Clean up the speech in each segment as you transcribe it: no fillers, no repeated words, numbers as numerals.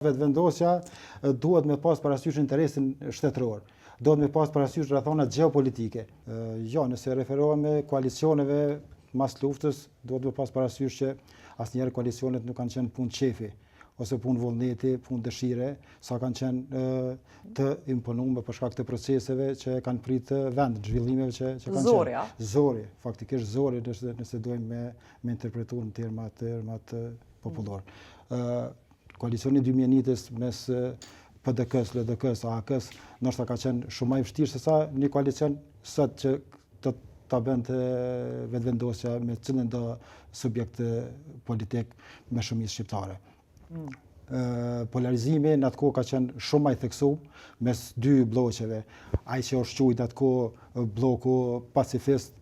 Vetëvendosja duhet me pas parasysh interesin shtetëror. Duhet me pas parasysh rrethonat gjeopolitike. Jo, nëse referohemi koalicioneve mas luftës, duhet me pas parasysh që asnjëherë koalicionet nuk kanë qenë punë qefi, ose punë vullneti, punë dëshire, sa kanë qenë të imponuar për shkak të proceseve që kanë pritë vend, zhvillimeve që kanë Zorja. qenë. Zori, faktikisht zori, nëse dojmë me interpretuar në termat popullor. Koalicioni 2001-s mes PDK-s, LDK-s, AK-s, ndoshta ka qenë shumë më i vështirë se sa një koalicion sot që ta bënte vetëvendosja me cilën do subjekt politik me shumicë shqiptare. Polarizimi në atë kohë ka qenë shumë më i theksuar mes dy bloqeve. Ai që është quajtur atë kohë bloku pacifist,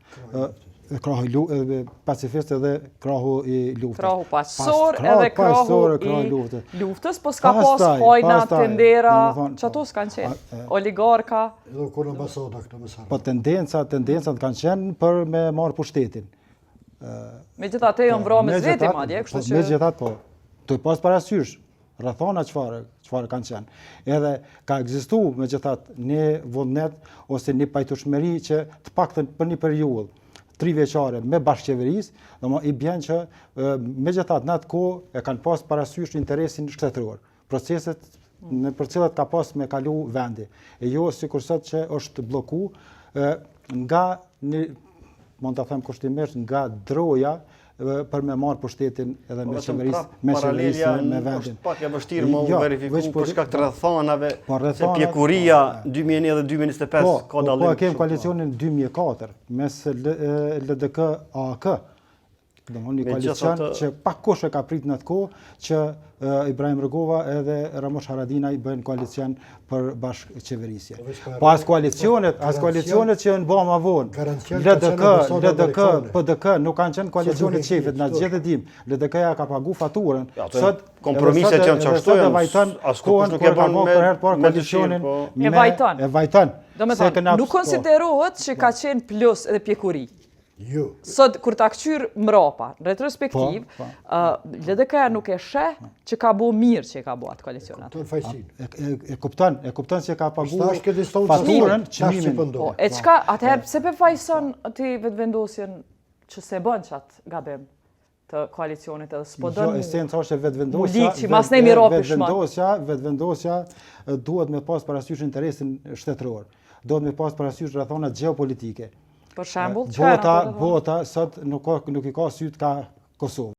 pacifist edhe krahu i luftës. Krahu pasor edhe krahu i luftës, po s'ka pas hojna, tendera, që ato s'kanë qenë, oligarka. Edhe kur ambasada këto mesare. Po tendencat kanë qenë për me marrë pushtetin. Megjithatë janë vrarë me zveti madje, kështu që megjithatë po. Të pas parasysh rrethona çfarë kanë qenë. Edhe ka ekzistuar megjithatë një vullnet ose një pajtueshmëri që të paktën për një periudhë 3 vjeçare me bashkëqeverisë, domethënë i bën që megjithatë në atë kohë e kanë pas parasysh interesin shtetëror. Proceset në për cilat ka pas me kalu vendi. E jo sikur sot që është blloku nga mund ta them kushtimisht nga droja për me marrë pushtetin edhe me qeverisë me vendin. Është pak e vështirë më verifiku për shkak të rrethonave, se pjekuria 2001 dhe 2025 ka dallim. Po kemi koalicionin 2004 mes LDK-AK. Domthoni një koalicion që pak kush e ka prit në atë kohë që Ibrahim Rugova edhe Ramush Haradinaj bëjnë koalicion për bashkëqeverisje. Po as koalicionet që janë bërë më vonë. LDK, PDK nuk kanë qenë koalicionet qefit, na gjithë dim. LDK-ja ka pagu faturën. Sot kompromiset janë çashtu, askush nuk e bën me koalicionin. E vajton. Domethënë nuk konsiderohet që ka qenë plus edhe pjekuri. Jo. Sot, kur ta kqyr mrapa, retrospektiv, LDK-ja nuk e sheh që ka bo mirë që ka bo atë koalicionat. E kupton se ka pagu faturën çmimin. E çka, atëherë pse pe fajson ti vetëvendosjen që se bën çat gabim të koalicionit edhe s'po don. Jo, esenca është vetëvendosja. Që mas ne miropi shumë. Vetëvendosja duhet me pas parasysh interesin shtetëror. Duhet me pas parasysh rrethonat gjeopolitike. Për shembull, bota sot nuk i ka syt ka Kosovë.